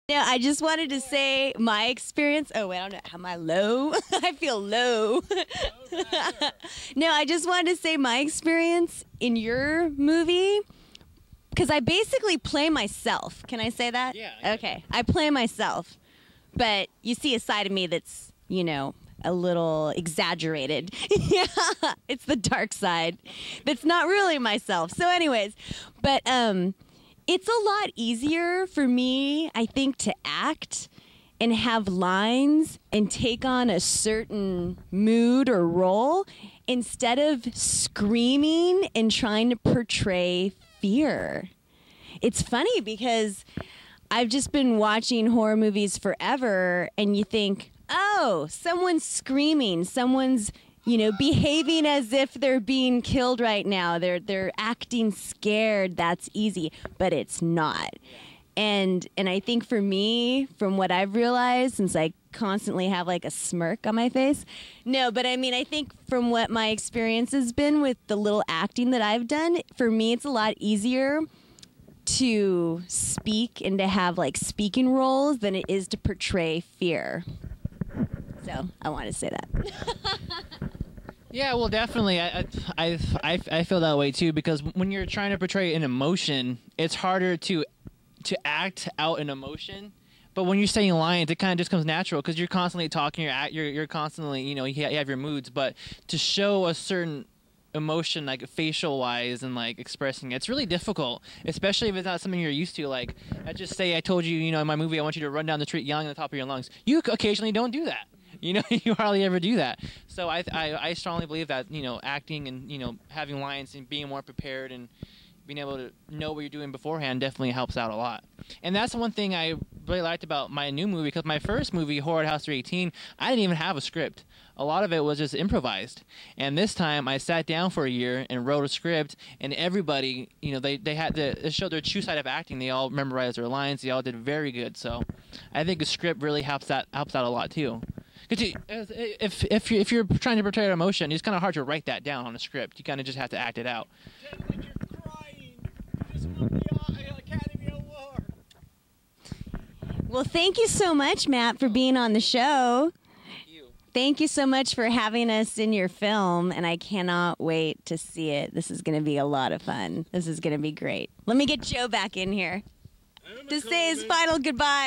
No, I just wanted to say my experience. Oh, wait, I don't know. Am I low? I feel low. No, I just wanted to say my experience in your movie, because I basically play myself. Can I say that? Yeah. Okay. I play myself. But you see a side of me that's, you know, a little exaggerated. Yeah, it's the dark side. That's not really myself. So anyways, but it's a lot easier for me, I think, to act and have lines and take on a certain mood or role instead of screaming and trying to portray fear. It's funny because I've just been watching horror movies forever, and you think, oh, someone's screaming, someone's, you know, behaving as if they're being killed right now. They're acting scared. That's easy, but it's not. And I think for me, from what I've realized, since I constantly have like a smirk on my face, no, but I mean, I think from what my experience has been with the little acting that I've done, for me, it's a lot easier to speak and to have like speaking roles than it is to portray fear. So I want to say that. Yeah, well, definitely. I feel that way too, because when you're trying to portray an emotion, it's harder to act out an emotion. But when you're saying lines, it kind of just comes natural because you're constantly talking. You're constantly, you know, you have your moods. But to show a certain emotion, like facial wise and like expressing it's really difficult, especially if it's not something you're used to. Like, I just say I told you, you know, in my movie I want you to run down the street yelling at the top of your lungs. You occasionally don't do that, you know. You hardly ever do that. So I strongly believe that, you know, acting and, you know, having lines and being more prepared and being able to know what you're doing beforehand definitely helps out a lot. And that's the one thing I really liked about my new movie, because my first movie, Horror House 318, I didn't even have a script. A lot of it was just improvised. And this time I sat down for a year and wrote a script, and everybody, you know, they had to show their true side of acting. They all memorized their lines. They all did very good. So I think a script really helps out a lot too. Because if you're trying to portray an emotion, it's kind of hard to write that down on a script. You kind of just have to act it out. Gentlemen, you're crying. You just won the Academy Award. Well, thank you so much, Matt, for being on the show. Thank you so much for having us in your film, and I cannot wait to see it. This is going to be a lot of fun. This is going to be great. Let me get Joe back in here to say his final goodbye.